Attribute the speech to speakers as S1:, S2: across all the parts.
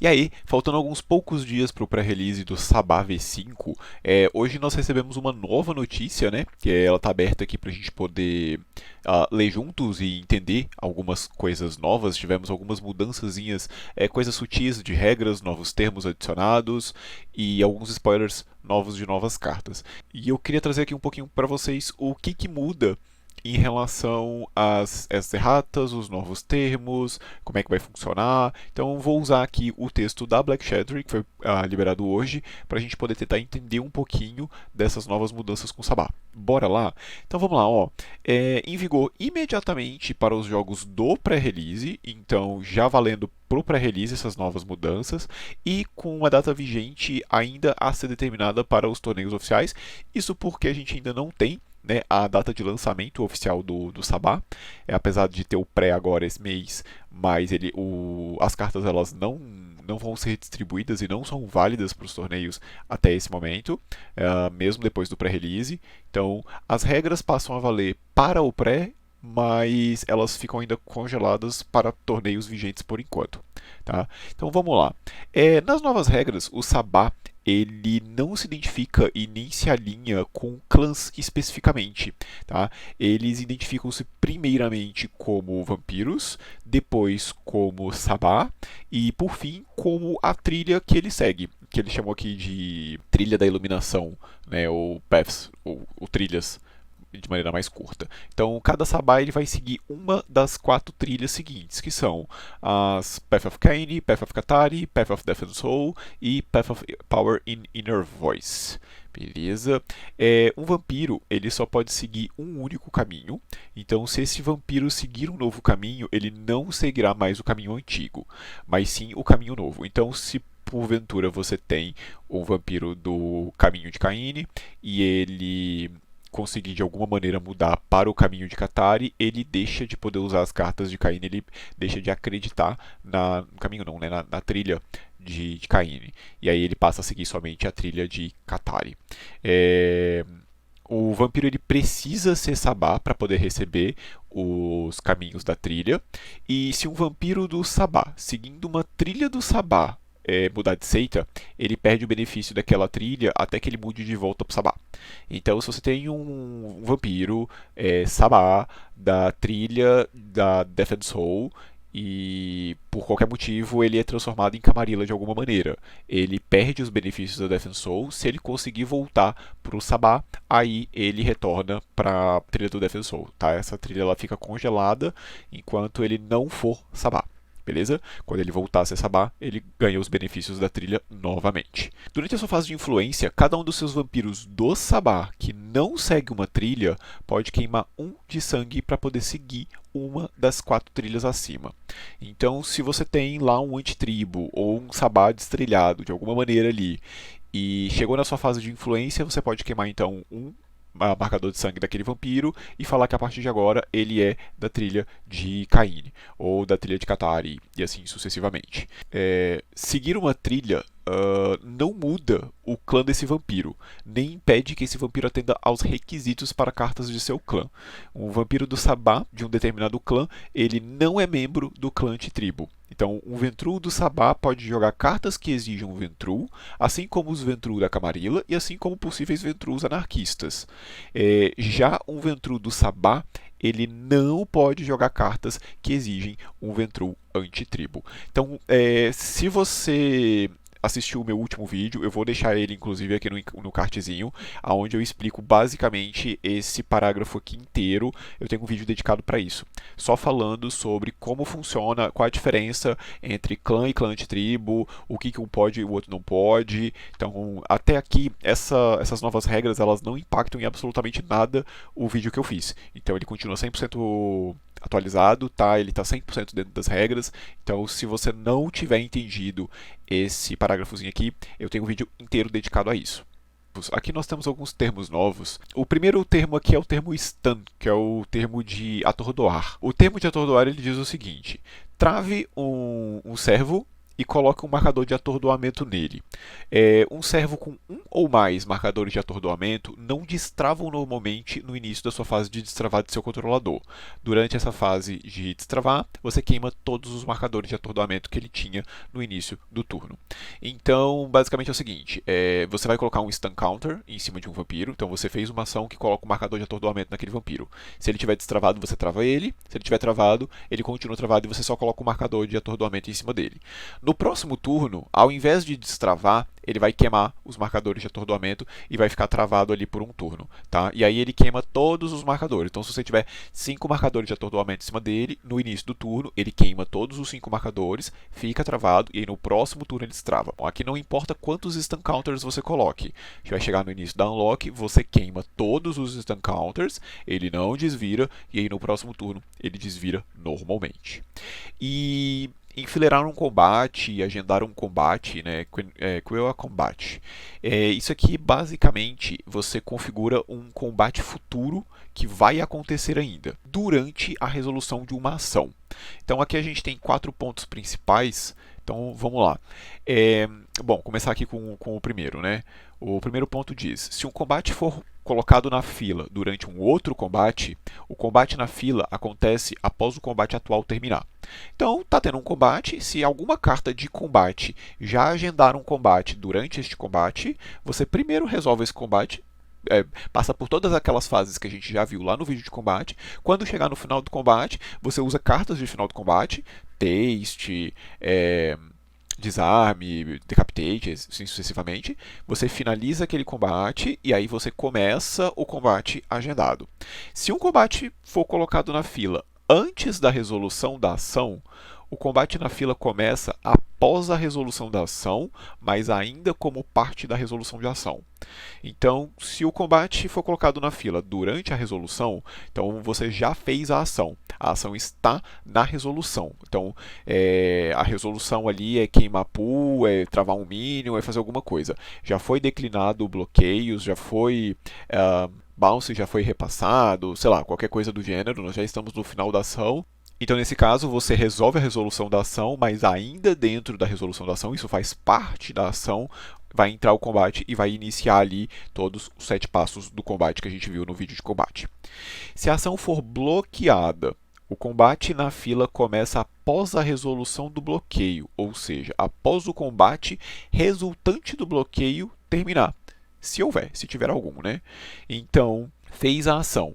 S1: E aí, faltando alguns poucos dias para o pré-release do Sabá V5, hoje nós recebemos uma nova notícia, né? Que ela está aberta aqui para a gente poder ler juntos e entender algumas coisas novas. Tivemos algumas mudançazinhas, coisas sutis de regras, novos termos adicionados e alguns spoilers novos de novas cartas. E eu queria trazer aqui um pouquinho para vocês o que muda em relação às erratas, os novos termos, como é que vai funcionar. Então, vou usar aqui o texto da Black Shadow, que foi liberado hoje, para a gente poder tentar entender um pouquinho dessas novas mudanças com o Sabá. Bora lá? Então, vamos lá. Ó. Em vigor imediatamente para os jogos do pré-release, então já valendo para o pré-release essas novas mudanças, e com uma data vigente ainda a ser determinada para os torneios oficiais. Isso porque a gente ainda não tem, né, a data de lançamento oficial do Sabá, apesar de ter o pré agora esse mês, mas as cartas elas não vão ser distribuídas e não são válidas para os torneios até esse momento, mesmo depois do pré-release. Então, as regras passam a valer para o pré, mas elas ficam ainda congeladas para torneios vigentes por enquanto. Tá? Então vamos lá. Nas novas regras, o Sabá ele não se identifica e nem se alinha com clãs especificamente. Tá? Eles identificam-se primeiramente como vampiros, depois como Sabá e por fim como a trilha que ele segue, que ele chamou aqui de trilha da iluminação, né, ou paths, ou trilhas de maneira mais curta. Então, cada Sabá ele vai seguir uma das 4 trilhas seguintes, que são as Path of Cain, Path of Katari, Path of Death and Soul e Path of Power in Inner Voice. Beleza? Um vampiro ele só pode seguir um único caminho. Então, se esse vampiro seguir um novo caminho, ele não seguirá mais o caminho antigo, mas sim o caminho novo. Então, se porventura você tem um vampiro do caminho de Caine e ele conseguir de alguma maneira mudar para o caminho de Katari, ele deixa de poder usar as cartas de Caine, ele deixa de acreditar no caminho não, né, na trilha de Caine. E aí ele passa a seguir somente a trilha de Katari. O vampiro ele precisa ser Sabá para poder receber os caminhos da trilha. E se um vampiro do Sabá, seguindo uma trilha do Sabá, mudar de seita, ele perde o benefício daquela trilha até que ele mude de volta para o Sabá. Então, se você tem um vampiro Sabá da trilha da Death and Soul e por qualquer motivo ele é transformado em Camarilla de alguma maneira, ele perde os benefícios da Death and Soul. Se ele conseguir voltar para o Sabá, aí ele retorna para a trilha do Death and Soul. Tá? Essa trilha ela fica congelada enquanto ele não for Sabá. Beleza? Quando ele voltar a ser Sabá, ele ganha os benefícios da trilha novamente. Durante a sua fase de influência, cada um dos seus vampiros do Sabá que não segue uma trilha pode queimar 1 de sangue para poder seguir uma das 4 trilhas acima. Então, se você tem lá um antitribo ou um Sabá destrilhado de alguma maneira ali e chegou na sua fase de influência, você pode queimar então um marcador de sangue daquele vampiro e falar que a partir de agora ele é da trilha de Caine ou da trilha de Katari e assim sucessivamente. Seguir uma trilha não muda o clã desse vampiro, nem impede que esse vampiro atenda aos requisitos para cartas de seu clã. Um vampiro do Sabá de um determinado clã, ele não é membro do clã antitribo. Então, um Ventrue do Sabá pode jogar cartas que exijam Ventrue, assim como os Ventrue da Camarilla e assim como possíveis Ventrues anarquistas. Já um Ventrue do Sabá, ele não pode jogar cartas que exigem um Ventrue antitribo. Então, se você assistiu o meu último vídeo, eu vou deixar ele inclusive aqui no cardzinho, onde eu explico basicamente esse parágrafo aqui inteiro. Eu tenho um vídeo dedicado para isso, só falando sobre como funciona, qual a diferença entre clã e clã antitribo, o que um pode e o outro não pode. Então, até aqui, essas novas regras elas não impactam em absolutamente nada o vídeo que eu fiz. Então, ele continua 100% atualizado, tá? Ele está 100% dentro das regras. Então, se você não tiver entendido esse parágrafozinho aqui, eu tenho um vídeo inteiro dedicado a isso. Aqui nós temos alguns termos novos. O primeiro termo aqui é o termo stun, que é o termo de atordoar. O termo de atordoar ele diz o seguinte: trave um servo e coloca um marcador de atordoamento nele. Um servo com um ou mais marcadores de atordoamento não destravam normalmente no início da sua fase de destravar de seu controlador. Durante essa fase de destravar, você queima todos os marcadores de atordoamento que ele tinha no início do turno. Então, basicamente é o seguinte, você vai colocar um stun counter em cima de um vampiro, então você fez uma ação que coloca um marcador de atordoamento naquele vampiro. Se ele tiver destravado, você trava ele, se ele tiver travado, ele continua travado e você só coloca um marcador de atordoamento em cima dele. No próximo turno, ao invés de destravar, ele vai queimar os marcadores de atordoamento e vai ficar travado ali por um turno, tá? E aí ele queima todos os marcadores. Então, se você tiver 5 marcadores de atordoamento em cima dele, no início do turno, ele queima todos os 5 marcadores, fica travado e aí no próximo turno ele destrava. Bom, aqui não importa quantos stun counters você coloque. A gente vai chegar no início da unlock, você queima todos os stun counters, ele não desvira e aí no próximo turno ele desvira normalmente. E enfileirar um combate e agendar um combate, né? Quell a combate. Isso aqui, basicamente, você configura um combate futuro que vai acontecer ainda, durante a resolução de uma ação. Então, aqui a gente tem 4 pontos principais. Então, vamos lá. Bom, começar aqui com o primeiro, né? O primeiro ponto diz, se um combate for colocado na fila durante um outro combate, o combate na fila acontece após o combate atual terminar. Então, está tendo um combate, se alguma carta de combate já agendar um combate durante este combate, você primeiro resolve esse combate, passa por todas aquelas fases que a gente já viu lá no vídeo de combate. Quando chegar no final do combate, você usa cartas de final do combate, Taste, Desarme, Decapitate, assim sucessivamente. Você finaliza aquele combate e aí você começa o combate agendado. Se um combate for colocado na fila antes da resolução da ação, o combate na fila começa após a resolução da ação, mas ainda como parte da resolução de ação. Então, se o combate for colocado na fila durante a resolução, então você já fez a ação. A ação está na resolução. Então, a resolução ali é queimar pool, é travar um minion, é fazer alguma coisa. Já foi declinado bloqueios, já foi bounce, já foi repassado, sei lá, qualquer coisa do gênero. Nós já estamos no final da ação. Então, nesse caso, você resolve a resolução da ação, mas ainda dentro da resolução da ação, isso faz parte da ação, vai entrar o combate e vai iniciar ali todos os 7 passos do combate que a gente viu no vídeo de combate. Se a ação for bloqueada, o combate na fila começa após a resolução do bloqueio, ou seja, após o combate resultante do bloqueio terminar. Se houver, se tiver algum, né? Então, fez a ação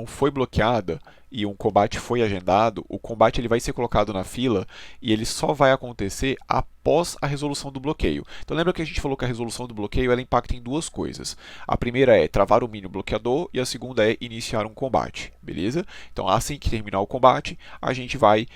S1: foi bloqueada e um combate foi agendado, o combate ele vai ser colocado na fila e ele só vai acontecer após a resolução do bloqueio. Então lembra que a gente falou que a resolução do bloqueio ela impacta em 2 coisas. A primeira é travar o mínimo bloqueador e a segunda é iniciar um combate, beleza? Então assim que terminar o combate, a gente vai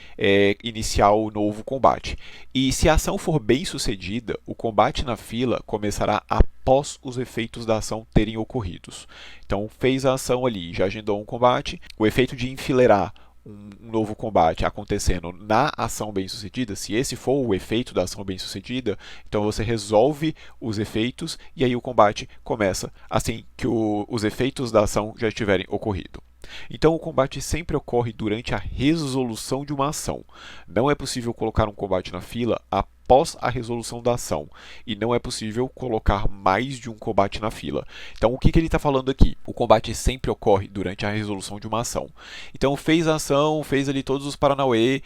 S1: iniciar o novo combate. E se a ação for bem sucedida, o combate na fila começará após os efeitos da ação terem ocorridos. Então fez a ação ali, já agendou um combate, o efeito de enfileirar um novo combate acontecendo na ação bem-sucedida, se esse for o efeito da ação bem-sucedida, então você resolve os efeitos e aí o combate começa assim que os efeitos da ação já estiverem ocorrido. Então o combate sempre ocorre durante a resolução de uma ação. Não é possível colocar um combate na fila após a resolução da ação. E não é possível colocar mais de um combate na fila. Então o que ele está falando aqui? O combate sempre ocorre durante a resolução de uma ação. Então fez a ação, fez ali todos os paranauê,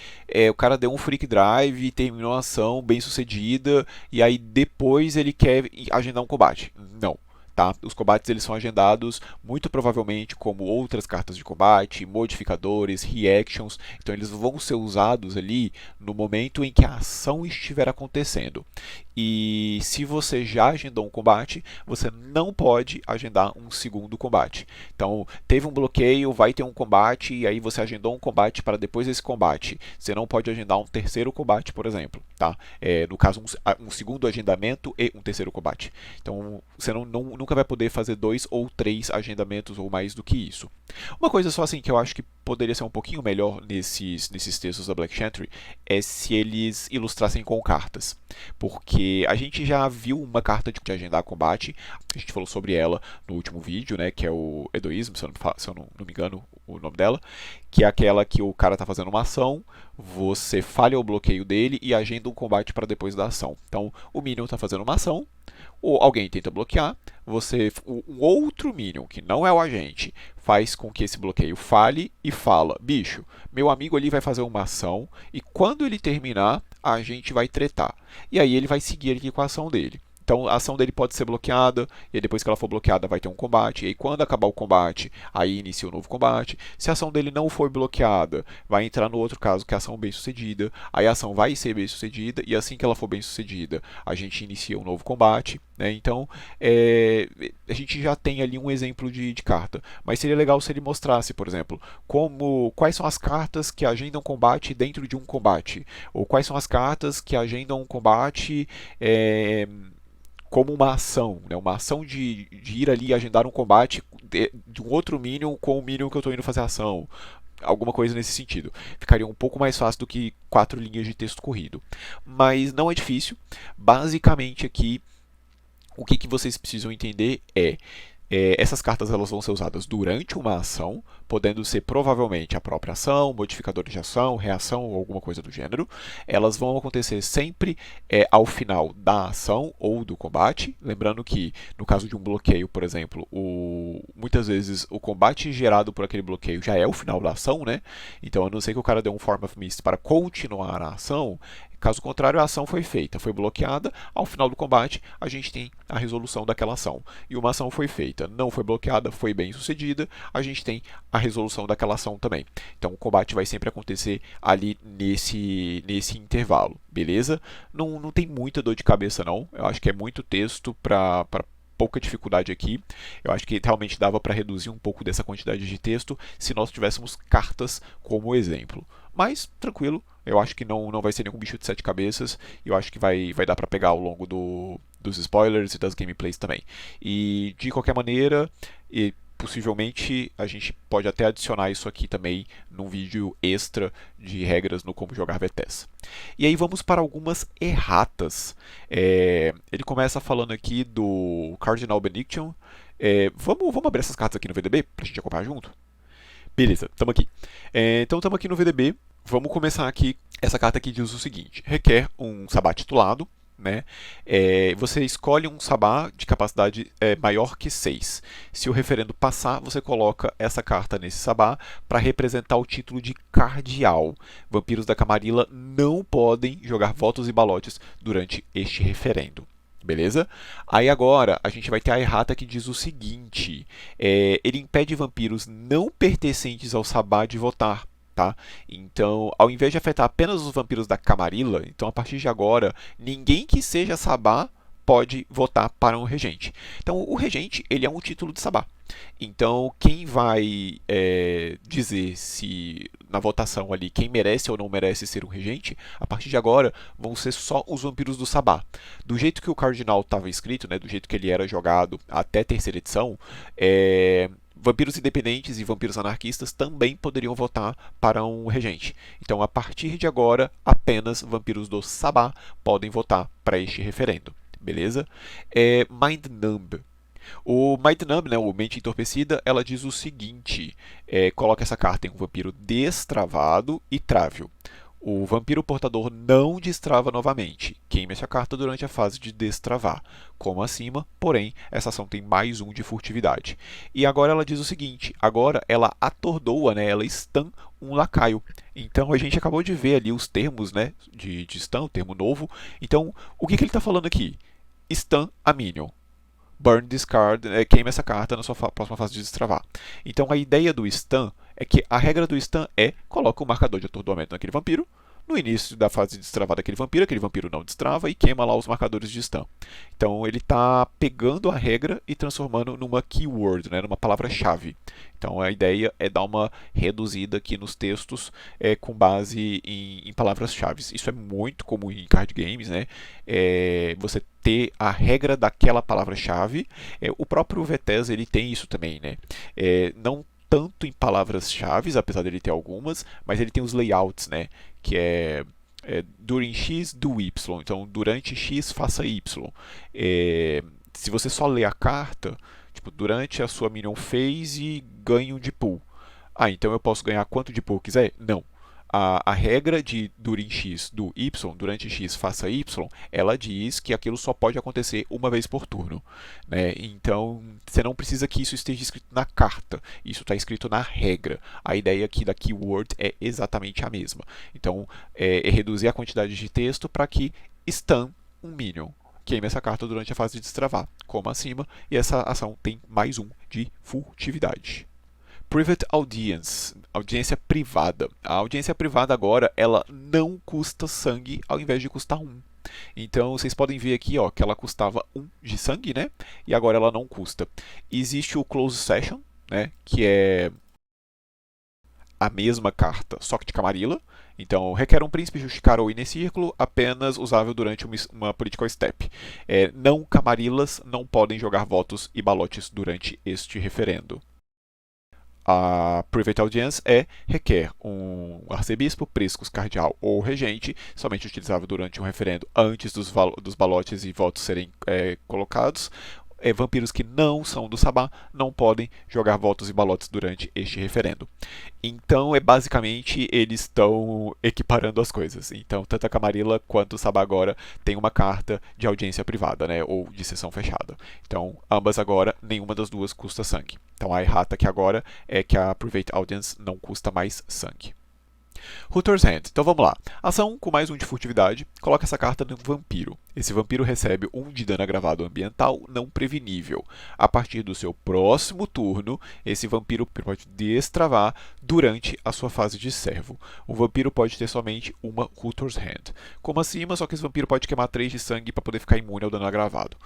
S1: o cara deu um freak drive, terminou a ação bem sucedida, e aí depois ele quer agendar um combate. Não. Tá? Os combates eles são agendados muito provavelmente como outras cartas de combate, modificadores, reactions, então eles vão ser usados ali no momento em que a ação estiver acontecendo. E se você já agendou um combate, você não pode agendar um segundo combate. Então, teve um bloqueio, vai ter um combate, e aí você agendou um combate para depois desse combate. Você não pode agendar um terceiro combate, por exemplo. Tá? No caso, um segundo agendamento e um terceiro combate. Então, você não nunca vai poder fazer 2 ou 3 agendamentos ou mais do que isso. Uma coisa só assim que eu acho que poderia ser um pouquinho melhor nesses textos da Black Chantry é se eles ilustrassem com cartas. Porque a gente já viu uma carta de agendar combate, a gente falou sobre ela no último vídeo, né, que é o Edoísmo, se eu não me engano o nome dela, que é aquela que o cara está fazendo uma ação, você falha o bloqueio dele e agenda um combate para depois da ação. Então, o Minion está fazendo uma ação, ou alguém tenta bloquear, um outro Minion, que não é o agente, faz com que esse bloqueio falhe e fala, bicho, meu amigo ali vai fazer uma ação e quando ele terminar, a gente vai tretar. E aí ele vai seguir aqui com a ação dele. Então a ação dele pode ser bloqueada, e depois que ela for bloqueada vai ter um combate, e aí quando acabar o combate, aí inicia um novo combate. Se a ação dele não for bloqueada, vai entrar no outro caso que é a ação bem sucedida, aí a ação vai ser bem sucedida, e assim que ela for bem sucedida, a gente inicia um novo combate. Né? Então a gente já tem ali um exemplo de carta, mas seria legal se ele mostrasse, por exemplo, quais são as cartas que agendam combate dentro de um combate, ou quais são as cartas que agendam um combate como uma ação, né? Uma ação de ir ali e agendar um combate de um outro Minion com o Minion que eu estou indo fazer ação. Alguma coisa nesse sentido. Ficaria um pouco mais fácil do que 4 linhas de texto corrido. Mas não é difícil. Basicamente aqui, o que vocês precisam entender essas cartas elas vão ser usadas durante uma ação, podendo ser provavelmente a própria ação, modificador de ação, reação ou alguma coisa do gênero. Elas vão acontecer sempre ao final da ação ou do combate. Lembrando que, no caso de um bloqueio, por exemplo, muitas vezes o combate gerado por aquele bloqueio já é o final da ação, né? Então, a não ser que o cara dê um Form of Mist para continuar a ação, caso contrário, a ação foi feita, foi bloqueada, ao final do combate a gente tem a resolução daquela ação. E uma ação foi feita, não foi bloqueada, foi bem sucedida, a gente tem a resolução daquela ação também. Então o combate vai sempre acontecer ali nesse intervalo, beleza? Não tem muita dor de cabeça não, eu acho que é muito texto para pouca dificuldade aqui. Eu acho que realmente dava para reduzir um pouco dessa quantidade de texto se nós tivéssemos cartas como exemplo. Mas, tranquilo, eu acho que não vai ser nenhum bicho de 7 cabeças. E eu acho que vai dar para pegar ao longo dos spoilers e das gameplays também. E, de qualquer maneira, possivelmente a gente pode até adicionar isso aqui também num vídeo extra de regras no Como Jogar VTES. E aí vamos para algumas erratas. Ele começa falando aqui do Cardinal Benediction. Vamos abrir essas cartas aqui no VDB para a gente acompanhar junto? Beleza, estamos aqui. Então estamos aqui no VDB. Vamos começar aqui. Essa carta aqui diz o seguinte: requer um sabá titulado. Né? Você escolhe um sabá de capacidade maior que 6. Se o referendo passar, você coloca essa carta nesse sabá para representar o título de cardeal. Vampiros da Camarilla não podem jogar votos e balotes durante este referendo. Beleza? Aí agora a gente vai ter a errata que diz o seguinte: ele impede vampiros não pertencentes ao sabá de votar. Tá? Então, ao invés de afetar apenas os vampiros da Camarilla, então a partir de agora, ninguém que seja sabá pode votar para um regente. Então, o regente ele é um título de sabá. Então, quem vai dizer se na votação ali quem merece ou não merece ser um regente, a partir de agora vão ser só os vampiros do sabá. Do jeito que o Cardinal estava escrito, né, do jeito que ele era jogado até a terceira edição, vampiros independentes e vampiros anarquistas também poderiam votar para um regente. Então, a partir de agora, apenas vampiros do sabá podem votar para este referendo. Beleza? Mind Numb. O Mind Numb, né, o Mente Entorpecida, ela diz o seguinte: coloca essa carta em um vampiro destravado e trável. O vampiro portador não destrava novamente. Queime essa carta durante a fase de destravar. Como acima, porém, essa ação tem mais um de furtividade. E agora ela diz o seguinte: agora ela atordoa, né, ela stun um lacaio. Então a gente acabou de ver ali os termos, né, de stun, o termo novo. Então, o que ele está falando aqui? Stun a minion. Burn Discard, queima essa carta na sua próxima fase de destravar. Então a ideia do stun é que a regra do stun coloca o marcador de atordoamento naquele vampiro, no início da fase de destravar daquele aquele vampiro não destrava e queima lá os marcadores de stun. Então ele está pegando a regra e transformando numa keyword, né, numa palavra-chave. Então a ideia é dar uma reduzida aqui nos textos com base em palavras-chave. Isso é muito comum em card games, né? Você ter a regra daquela palavra-chave. O próprio VTES ele tem isso também, né? Não tanto em palavras-chave, apesar dele ter algumas, mas ele tem os layouts, né? Que durante X do Y. Então, durante X, faça Y. Se você só ler a carta, tipo, durante a sua minion phase, ganhe um de pool. Então eu posso ganhar quanto de pool quiser? Não. A regra de during X do Y, durante X faça Y, ela diz que aquilo só pode acontecer uma vez por turno. Né? Então, você não precisa que isso esteja escrito na carta. Isso está escrito na regra. A ideia aqui da keyword é exatamente a mesma. Então, é reduzir a quantidade de texto para que stun um minion. Queime essa carta durante a fase de destravar, como acima, e essa ação tem mais um de furtividade. Private Audience, audiência privada. A audiência privada agora, ela não custa sangue ao invés de custar 1. Então vocês podem ver aqui ó, que ela custava 1 de sangue, né? E agora ela não custa. Existe o Close Session, né? Que é a mesma carta, só que de Camarilla. Então, requer um príncipe justificar ou ir círculo, apenas usável durante uma political step. Não Camarillas não podem jogar votos e balotes durante este referendo. A Private Audience requer um arcebispo, priscos, cardeal ou regente, somente utilizável durante um referendo antes dos balotes e votos serem colocados. Vampiros que não são do Sabá não podem jogar votos e balotes durante este referendo. Então, basicamente, eles estão equiparando as coisas. Então, tanto a Camarilla quanto o Sabá agora tem uma carta de audiência privada, né, ou de sessão fechada. Então, ambas agora, nenhuma das duas custa sangue. Então, a errata aqui agora é que a Private Audience não custa mais sangue. Hooter's Hand. Então vamos lá. Ação com mais um de furtividade. Coloca essa carta no vampiro. Esse vampiro recebe 1 de dano agravado ambiental não prevenível. A partir do seu próximo turno, esse vampiro pode destravar durante a sua fase de servo. O vampiro pode ter somente uma Hooter's Hand. Como acima, só que esse vampiro pode queimar 3 de sangue para poder ficar imune ao dano agravado.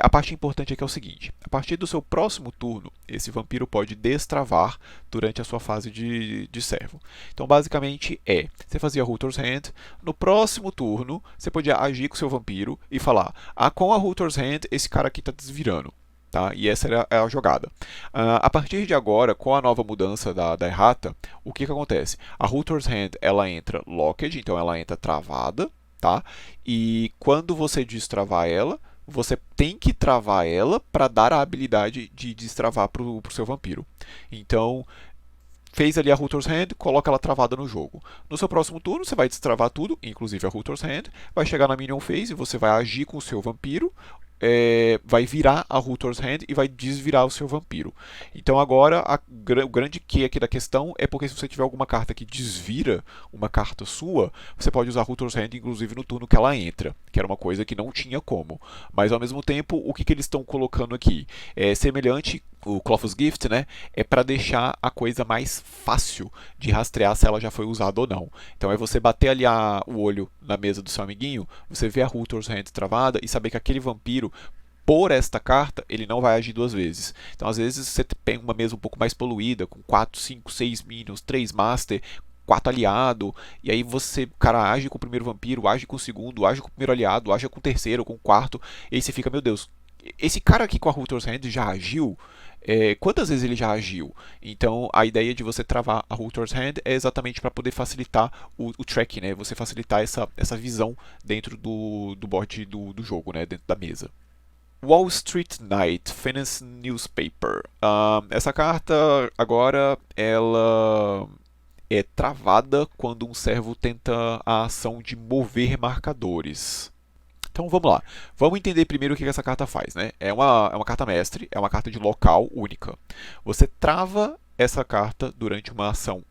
S1: A parte importante aqui é o seguinte. A partir do seu próximo turno, esse vampiro pode destravar durante a sua fase de servo. Então, basicamente, você fazia Hooter's Hand, no próximo turno, você podia agir com o seu vampiro e falar, com a Hooter's Hand, esse cara aqui está desvirando. Tá? E essa era a jogada. A partir de agora, com a nova mudança da errata, o que acontece? A Hooter's Hand ela entra locked, então ela entra travada, tá? E quando você destravar ela, você tem que travar ela para dar a habilidade de destravar para o seu vampiro. Então, fez ali a Hooter's Hand, coloca ela travada no jogo. No seu próximo turno, você vai destravar tudo, inclusive a Hooter's Hand, vai chegar na Minion Phase, você vai agir com o seu vampiro, vai virar a Hooter's Hand e vai desvirar o seu vampiro. Então agora, o grande que aqui da questão é porque se você tiver alguma carta que desvira uma carta sua, você pode usar a Hooter's Hand inclusive no turno que ela entra, que era uma coisa que não tinha como. Mas ao mesmo tempo, o que eles estão colocando aqui? É semelhante o Cloth's Gift, né, é para deixar a coisa mais fácil de rastrear se ela já foi usada ou não. Então é você bater ali o olho na mesa do seu amiguinho, você vê a Hooter's Hand travada e saber que aquele vampiro, por esta carta, ele não vai agir 2 vezes. Então às vezes você tem uma mesa um pouco mais poluída, com 4, 5, 6 minions, 3 master, 4 aliado, e aí você, cara, age com o primeiro vampiro, age com o segundo, age com o primeiro aliado, age com o terceiro, com o quarto, e aí você fica, meu Deus, esse cara aqui com a Hooter's Hand já agiu? Quantas vezes ele já agiu? Então a ideia de você travar a Hooter's Hand é exatamente para poder facilitar o track, né? Você facilitar essa visão dentro do board do jogo, né? Dentro da mesa. Wall Street Night, Finance Newspaper. Essa carta agora ela é travada quando um servo tenta a ação de mover marcadores. Então vamos lá. Vamos entender primeiro o que essa carta faz, né? É uma carta mestre, é uma carta de local única. Você trava essa carta durante uma ação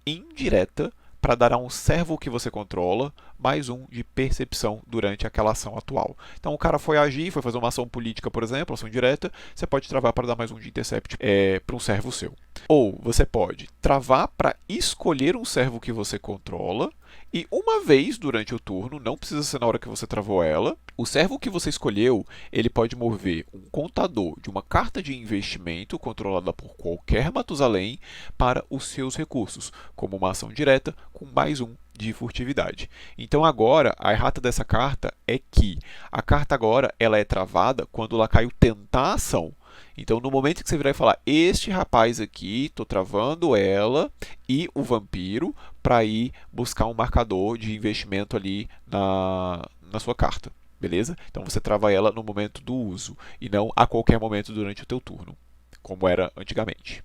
S1: indireta para dar a um servo que você controla mais um de percepção durante aquela ação atual. Então o cara foi agir, foi fazer uma ação política, por exemplo, ação direta, você pode travar para dar mais um de intercept para um servo seu. Ou você pode travar para escolher um servo que você controla E uma vez durante o turno, não precisa ser na hora que você travou ela, o servo que você escolheu, ele pode mover um contador de uma carta de investimento controlada por qualquer Matusalém para os seus recursos, como uma ação direta com mais um de furtividade. Então agora, a errata dessa carta é que a carta agora ela é travada quando o lacaio tentar a ação. Então, no momento que você virar e falar, este rapaz aqui, estou travando ela e o vampiro para ir buscar um marcador de investimento ali na sua carta, beleza? Então, você trava ela no momento do uso e não a qualquer momento durante o teu turno, como era antigamente.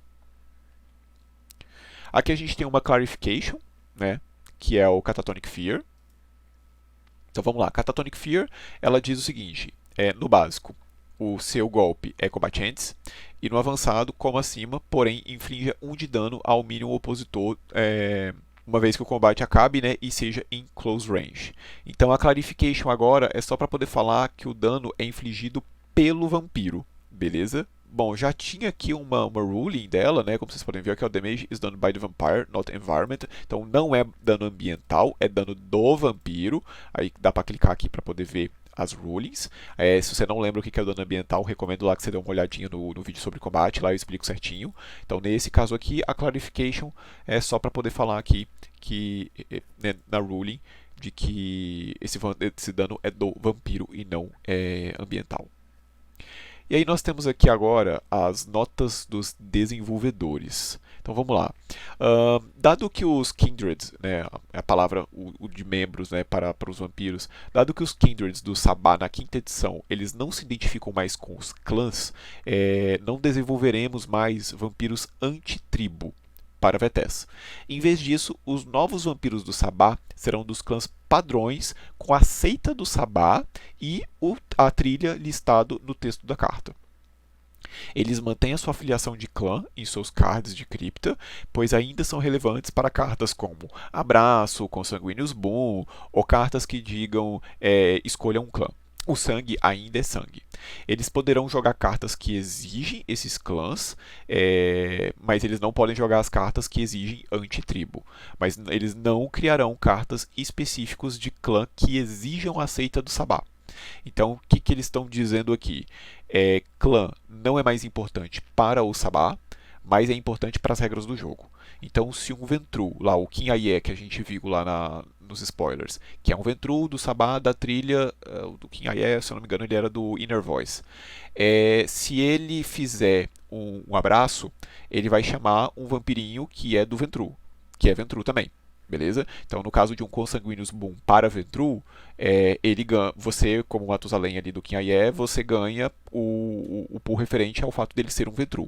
S1: Aqui a gente tem uma clarification, né, que é o Catatonic Fear. Então, vamos lá. Catatonic Fear, ela diz o seguinte, no básico, o seu golpe é combatientes, e no avançado, como acima, porém inflige 1 de dano ao mínimo opositor, uma vez que o combate acabe, né, e seja em close range. Então a clarification agora é só para poder falar que o dano é infligido pelo vampiro, beleza? Bom, já tinha aqui uma ruling dela, né? Como vocês podem ver aqui, o damage is done by the vampire, not environment. Então não é dano ambiental, é dano do vampiro. Aí dá para clicar aqui para poder ver as rulings. Se você não lembra o que é o dano ambiental, recomendo lá que você dê uma olhadinha no vídeo sobre combate, lá eu explico certinho. Então nesse caso aqui, a clarification é só para poder falar aqui que né, na ruling de que esse dano é do vampiro e não é ambiental. E aí nós temos aqui agora as notas dos desenvolvedores. Então vamos lá. Dado que os Kindreds, né, a palavra o de membros, né, para os vampiros, dado que os Kindreds do Sabá na quinta edição eles não se identificam mais com os clãs, não desenvolveremos mais vampiros anti-tribo para Vetés. Em vez disso, os novos vampiros do Sabá serão dos clãs padrões com a seita do Sabá e a trilha listado no texto da carta. Eles mantêm a sua afiliação de clã em seus cards de cripta, pois ainda são relevantes para cartas como Abraço, Consanguíneos Boom, ou cartas que digam escolha um clã. O sangue ainda é sangue. Eles poderão jogar cartas que exigem esses clãs, mas eles não podem jogar as cartas que exigem anti-tribo. Mas eles não criarão cartas específicas de clã que exijam a seita do Sabá. Então, o que eles estão dizendo aqui? Clã não é mais importante para o Sabá, mas é importante para as regras do jogo. Então, se um Ventru, lá o Kim Aie, que a gente viu lá nos spoilers, que é um Ventru do Sabá da trilha do Kim Aie, se eu não me engano, ele era do Inner Voice. Se ele fizer um abraço, ele vai chamar um vampirinho que é do Ventru, que é Ventru também. Beleza? Então, no caso de um Consanguíneos Boom para Ventru, você, como Matusalém ali do Kim Aie, você ganha o pool referente ao fato dele ser um Ventru.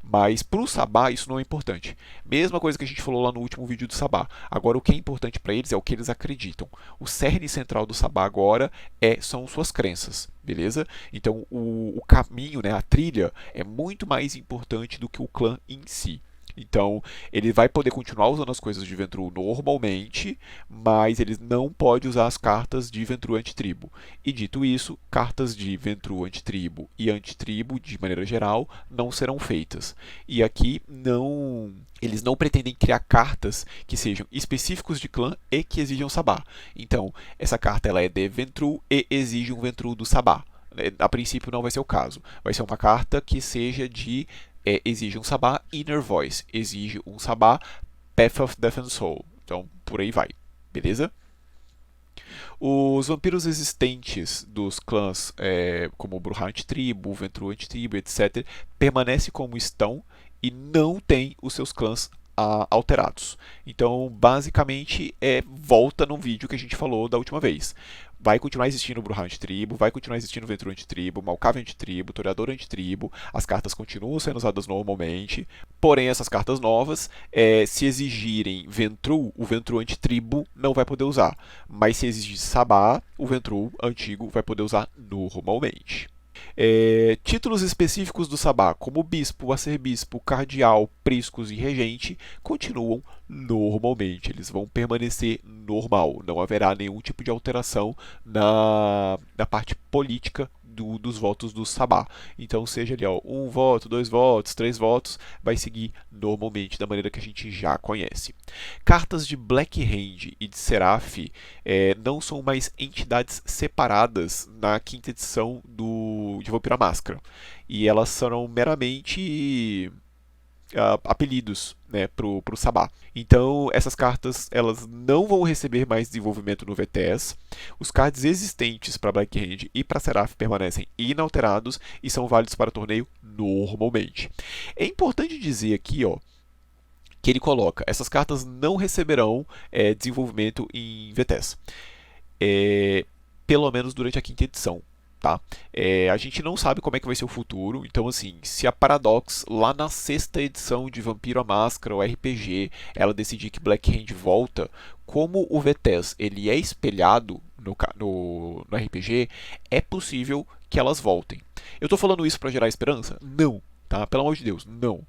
S1: Mas para o Sabá isso não é importante. Mesma coisa que a gente falou lá no último vídeo do Sabá. Agora o que é importante para eles é o que eles acreditam. O cerne central do Sabá agora são suas crenças. Beleza? Então o caminho, né, a trilha, é muito mais importante do que o clã em si. Então, ele vai poder continuar usando as coisas de Ventru normalmente, mas ele não pode usar as cartas de Ventru antitribo. E dito isso, cartas de Ventru antitribo e antitribo, de maneira geral, não serão feitas. E aqui eles não pretendem criar cartas que sejam específicos de clã e que exijam Sabá. Então, essa carta ela é de Ventru e exige um Ventru do Sabá. A princípio não vai ser o caso. Vai ser uma carta que seja de exige um Sabá Inner Voice, exige um Sabá Path of Death and Soul. Então, por aí vai. Beleza? Os vampiros existentes dos clãs, como o Brujah Antitribo, o Ventru Antitribo, etc., permanecem como estão e não têm os seus clãs alterados. Então, basicamente, volta no vídeo que a gente falou da última vez. Vai continuar existindo o Brujah Antitribo, vai continuar existindo o Ventru Antitribo, Malkavi Antitribo, Toreador Antitribo, as cartas continuam sendo usadas normalmente, porém essas cartas novas, se exigirem Ventru, o Ventru Antitribo não vai poder usar, mas se exigir Sabá, o Ventru antigo vai poder usar normalmente. Títulos específicos do Sabá, como Bispo, Arcebispo, Cardeal, Priscos e Regente, continuam normalmente. Eles vão permanecer normal. Não haverá nenhum tipo de alteração na parte política dos votos do Sabá. Então, seja ali, ó, 1 voto, 2 votos, 3 votos, vai seguir normalmente da maneira que a gente já conhece. Cartas de Black Hand e de Seraph não são mais entidades separadas na quinta edição de Vampiro à Máscara. E elas serão meramente apelidos, né, pro Sabá. Então, essas cartas elas não vão receber mais desenvolvimento no VTS. Os cards existentes para Black Hand e para Seraph permanecem inalterados e são válidos para o torneio normalmente. É importante dizer aqui, ó, que ele coloca, essas cartas não receberão desenvolvimento em VTS. Pelo menos durante a quinta edição. Tá? A gente não sabe como é que vai ser o futuro, então assim, se a Paradox lá na sexta edição de Vampiro à Máscara, o RPG, ela decidir que Black Hand volta, como o VTS ele é espelhado no RPG, é possível que elas voltem. Eu estou falando isso para gerar esperança? Não, tá? Pelo amor de Deus, não.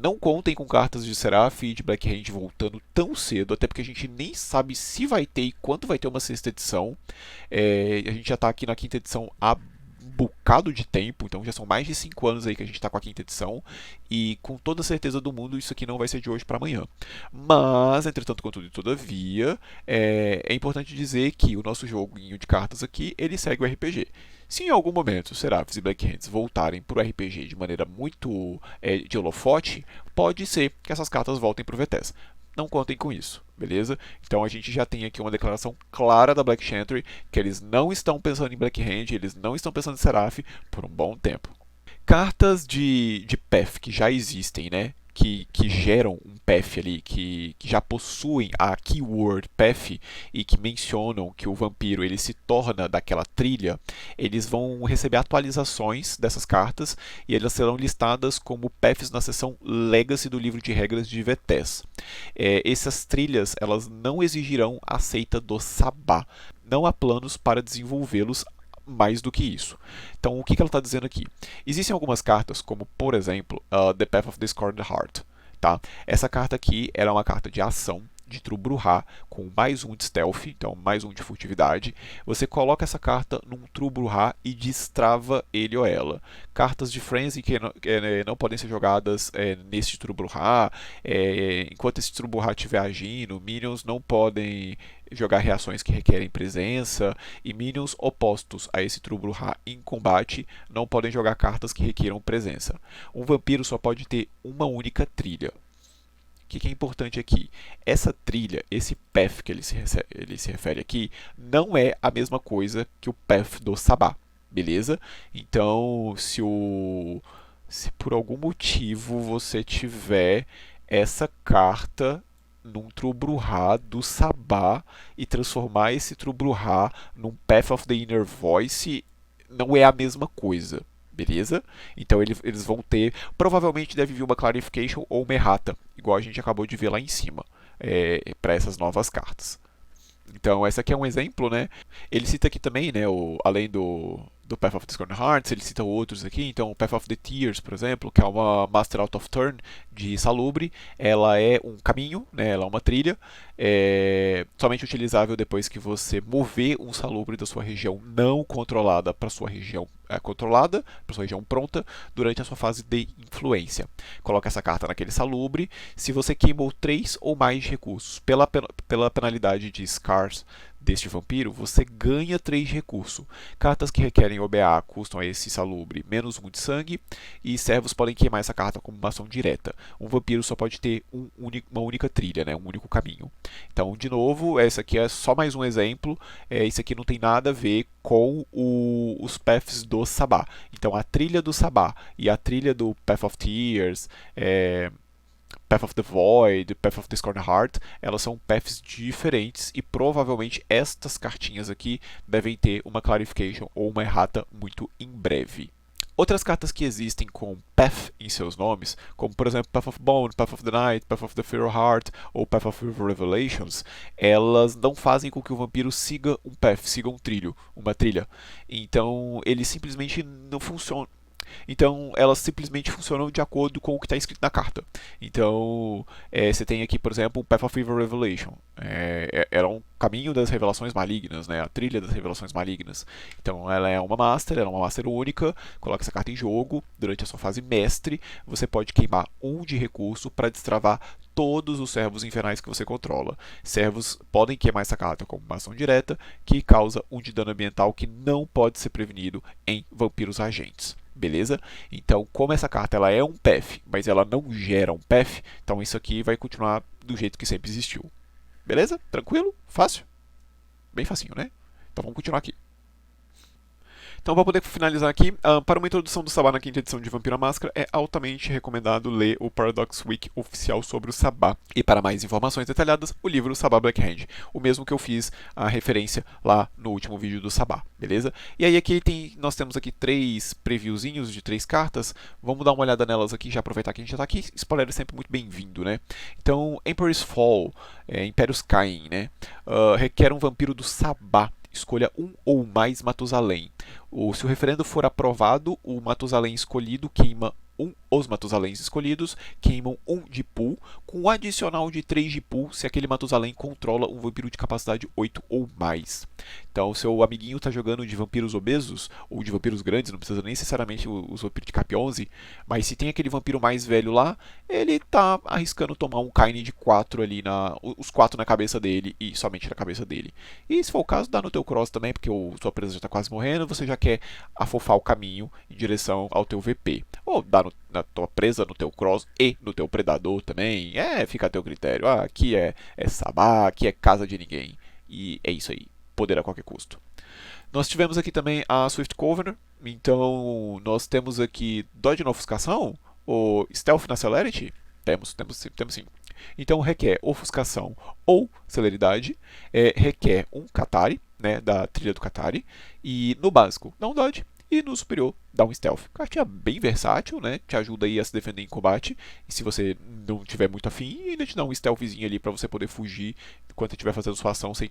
S1: Não contem com cartas de Seraph e de Black Hand voltando tão cedo, até porque a gente nem sabe se vai ter e quando vai ter uma sexta edição. A gente já está aqui na quinta edição há um bocado de tempo, então já são mais de 5 anos aí que a gente está com a quinta edição, e com toda a certeza do mundo isso aqui não vai ser de hoje para amanhã. Mas, entretanto, contudo e todavia, é importante dizer que o nosso joguinho de cartas aqui, ele segue o RPG. Se em algum momento Seraphs e Black Hands voltarem para o RPG de maneira muito de holofote, pode ser que essas cartas voltem para o VTS. Não contem com isso, beleza? Então a gente já tem aqui uma declaração clara da Black Chantry que eles não estão pensando em Black Hand, eles não estão pensando em Seraph por um bom tempo. Cartas de path que já existem, né? Que geram um path ali, que já possuem a keyword path e que mencionam que o vampiro ele se torna daquela trilha, eles vão receber atualizações dessas cartas e elas serão listadas como paths na seção Legacy do livro de regras de VTES. Essas trilhas elas não exigirão a aceita do Sabá. Não há planos para desenvolvê-los mais do que isso. Então, o que ela está dizendo aqui? Existem algumas cartas, como por exemplo, The Path of the Discorded Heart. Tá? Essa carta aqui era uma carta de ação de Trubruhá com mais um de stealth, então mais um de furtividade. Você coloca essa carta num Trubruhá e destrava ele ou ela. Cartas de frenzy que não podem ser jogadas neste Trubruhá. Enquanto esse Trubruhá estiver agindo, minions não podem jogar reações que requerem presença, e minions opostos a esse Trubruhá em combate não podem jogar cartas que requeram presença. Um vampiro só pode ter uma única trilha. O que é importante aqui? Essa trilha, esse path que ele se refere aqui, não é a mesma coisa que o path do Sabá, beleza? Então, se por algum motivo você tiver essa carta num Trubruhá do Sabá e transformar esse Trubruhá num Path of the Inner Voice, não é a mesma coisa. Beleza? Então eles vão ter. Provavelmente deve vir uma clarification ou uma errata, igual a gente acabou de ver lá em cima, para essas novas cartas. Então, esse aqui é um exemplo, né? Ele cita aqui também, né, além do Path of the Discorded Hearts, ele cita outros aqui. Então, o Path of the Tears, por exemplo, que é uma Master Out of Turn de Salubre. Ela é um caminho, né, ela é uma trilha, somente utilizável depois que você mover um Salubre da sua região não controlada para sua região controlada, para sua região pronta, durante a sua fase de influência. Coloca essa carta naquele Salubre. Se você queimou 3 ou mais recursos pela penalidade de Scars deste vampiro, você ganha 3 de recurso. Cartas que requerem OBA custam a esse Salubre menos 1 de sangue, e servos podem queimar essa carta como uma ação direta. Um vampiro só pode ter uma única trilha, né, um único caminho. Então, de novo, essa aqui é só mais um exemplo. Isso aqui não tem nada a ver com os paths do Sabá. Então, a trilha do Sabá e a trilha do Path of Tears, Path of the Void, Path of the Discorded Heart, elas são paths diferentes e provavelmente estas cartinhas aqui devem ter uma clarification ou uma errata muito em breve. Outras cartas que existem com Path em seus nomes, como por exemplo Path of Bone, Path of the Night, Path of the Feral Heart ou Path of Revelations, elas não fazem com que o vampiro siga um path, siga um trilho, uma trilha. Então ele simplesmente não funciona. Então, elas simplesmente funcionam de acordo com o que está escrito na carta. Então, você tem aqui, por exemplo, o Path of Evil Revelation. Ela é um caminho das revelações malignas, né? A trilha das revelações malignas. Então, ela é uma master única. Coloca essa carta em jogo durante a sua fase mestre. Você pode queimar um de recurso para destravar todos os servos infernais que você controla. Servos podem queimar essa carta como uma ação direta, que causa um de dano ambiental que não pode ser prevenido em vampiros agentes. Beleza? Então, como essa carta ela é um path, mas ela não gera um path, então isso aqui vai continuar do jeito que sempre existiu. Beleza? Tranquilo? Fácil? Bem facinho, né? Então vamos continuar aqui. Então, para poder finalizar aqui, para uma introdução do Sabá na quinta edição de Vampiro à Máscara, é altamente recomendado ler o Paradox Week oficial sobre o Sabá. E para mais informações detalhadas, o livro Sabá Black Hand, o mesmo que eu fiz a referência lá no último vídeo do Sabá, beleza? E aí aqui nós temos aqui 3 previewzinhos de 3 cartas, vamos dar uma olhada nelas aqui, já aproveitar que a gente já está aqui, spoiler é sempre muito bem-vindo, né? Então, Emperor's Fall, Impérios Caem, né? Requer um vampiro do Sabá. Escolha um ou mais Matusalém. Se o referendo for aprovado, o Matusalém escolhido queima os Matusaléns escolhidos queimam um de pool, com um adicional de 3 de pool se aquele Matusalém controla um vampiro de capacidade 8 ou mais. Então, o seu amiguinho está jogando de vampiros obesos, ou de vampiros grandes, não precisa necessariamente os vampiros de cap 11, mas se tem aquele vampiro mais velho lá, ele está arriscando tomar um Kaine de 4 ali, os 4 na cabeça dele e somente na cabeça dele. E se for o caso, dá no teu cross também, porque sua presa já está quase morrendo, você já quer afofar o caminho em direção ao teu VP. Ou dá na tua presa, no teu cross e no teu predador também. Fica a teu critério. Aqui é sabá, aqui é casa de ninguém. E é isso aí. Poder a qualquer custo. Nós tivemos aqui também a Swift Covenant. Então, nós temos aqui Dodge na ofuscação, ou Stealth na Celerity. Temos sim. Então, requer ofuscação ou celeridade. Requer um Katari, né, da trilha do Katari. E no básico, dá um Dodge. E no superior, dá um stealth. Cartinha bem versátil, né? Te ajuda aí a se defender em combate. E se você não tiver muito afim, ainda te dá um stealthzinho ali para você poder fugir enquanto estiver fazendo sua ação sem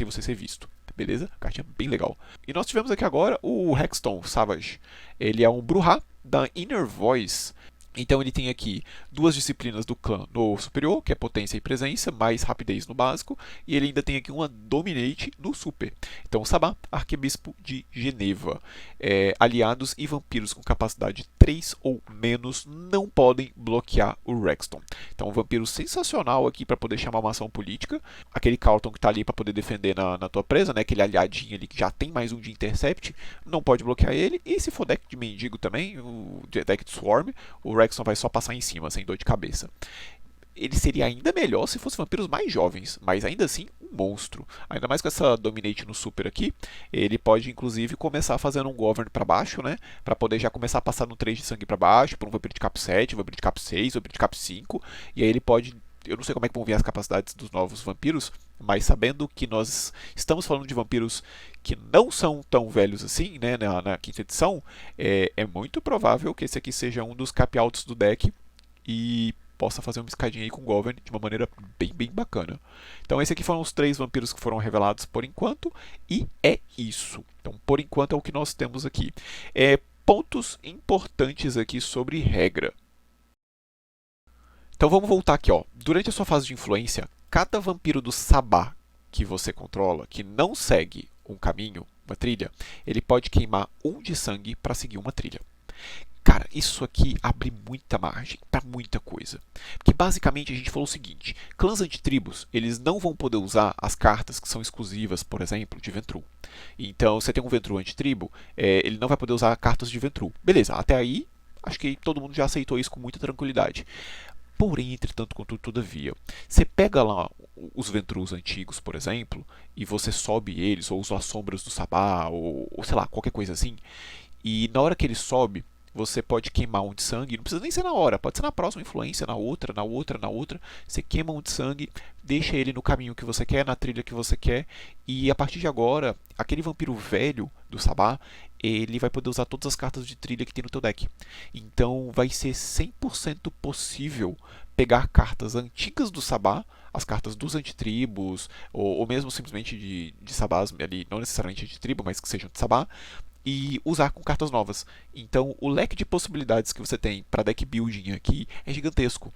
S1: você ser visto. Beleza? Cartinha bem legal. E nós tivemos aqui agora o Hexstone Savage. Ele é um Bruhá da Inner Voice. Então ele tem aqui 2 disciplinas do clã no superior, que é potência e presença, mais rapidez no básico, e ele ainda tem aqui uma dominate no super. Então Sabá, arcebispo de Geneva. Aliados e vampiros com capacidade 3 ou menos não podem bloquear o Rexton. Então um vampiro sensacional aqui para poder chamar uma ação política. Aquele Carlton que está ali para poder defender na tua presa, né? Aquele aliadinho ali que já tem mais um de intercept, não pode bloquear ele. E se for deck de mendigo também, o deck de Swarm, o Rexton vai só passar em cima, sem dor de cabeça. Ele seria ainda melhor se fosse vampiros mais jovens, mas ainda assim um monstro. Ainda mais com essa Dominate no Super aqui, ele pode inclusive começar fazendo um Govern para baixo, né? Para poder já começar a passar no 3 de sangue para baixo, por um vampiro de cap 7, um vampiro de cap 6, um vampiro de cap 5, e aí ele pode. Eu não sei como é que vão vir as capacidades dos novos vampiros, mas sabendo que nós estamos falando de vampiros que não são tão velhos assim, né, na quinta edição, é muito provável que esse aqui seja um dos cap altos do deck e possa fazer uma escadinha aí com o Govern de uma maneira bem bacana. Então esses aqui foram os 3 vampiros que foram revelados por enquanto, e é isso. Então por enquanto é o que nós temos aqui. Pontos importantes aqui sobre regra. Então vamos voltar aqui, ó. Durante a sua fase de influência, cada vampiro do Sabá que você controla, que não segue um caminho, uma trilha, ele pode queimar um de sangue para seguir uma trilha. Cara, isso aqui abre muita margem para muita coisa. Porque basicamente a gente falou o seguinte: clãs antitribos, eles não vão poder usar as cartas que são exclusivas, por exemplo, de Ventru. Então, você tem um Ventru antitribo, ele não vai poder usar cartas de Ventru. Beleza, até aí, acho que todo mundo já aceitou isso com muita tranquilidade. Porém, entretanto, contudo, todavia, você pega lá os Ventrus antigos, por exemplo, e você sobe eles, ou usa as sombras do Sabá, ou sei lá, qualquer coisa assim, e na hora que ele sobe, você pode queimar um de sangue, não precisa nem ser na hora, pode ser na próxima influência, na outra, você queima um de sangue, deixa ele no caminho que você quer, na trilha que você quer, e a partir de agora, aquele vampiro velho do Sabá, ele vai poder usar todas as cartas de trilha que tem no teu deck. Então vai ser 100% possível pegar cartas antigas do Sabá, as cartas dos antitribos, ou mesmo simplesmente de Sabás ali, não necessariamente de tribo, mas que sejam de Sabá, e usar com cartas novas. Então, o leque de possibilidades que você tem para deck building aqui é gigantesco.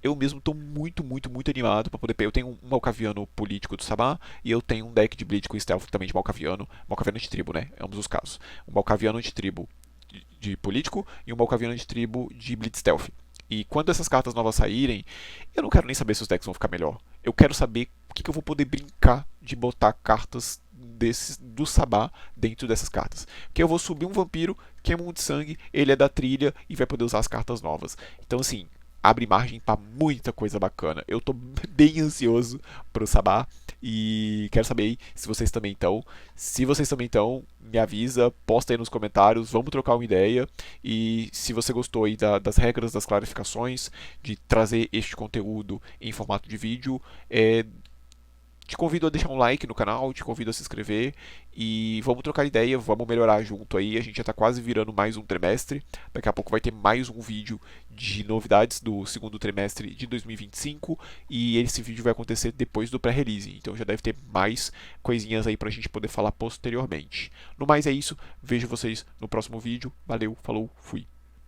S1: Eu mesmo estou muito, muito, muito animado para poder pegar. Eu tenho um Malkaviano político do Sabá e eu tenho um deck de Blitz com Stealth também de Malkaviano. Malkaviano anti-tribo, né? É ambos os casos. Um Malkaviano anti-tribo de político e um Malkaviano anti-tribo de Blitz Stealth. E quando essas cartas novas saírem, eu não quero nem saber se os decks vão ficar melhor. Eu quero saber o que eu vou poder brincar de botar cartas do Sabá dentro dessas cartas. Que eu vou subir um vampiro, queima um de sangue, ele é da trilha e vai poder usar as cartas novas. Então, assim, abre margem para muita coisa bacana. Eu tô bem ansioso pro Sabá e quero saber aí se vocês também estão. Se vocês também estão, me avisa, posta aí nos comentários, vamos trocar uma ideia. E se você gostou aí das regras, das clarificações, de trazer este conteúdo em formato de vídeo, te convido a deixar um like no canal, te convido a se inscrever e vamos trocar ideia, vamos melhorar junto aí. A gente já está quase virando mais um trimestre. Daqui a pouco vai ter mais um vídeo de novidades do segundo trimestre de 2025 e esse vídeo vai acontecer depois do pré-release. Então já deve ter mais coisinhas aí para a gente poder falar posteriormente. No mais é isso, vejo vocês no próximo vídeo. Valeu, falou, fui.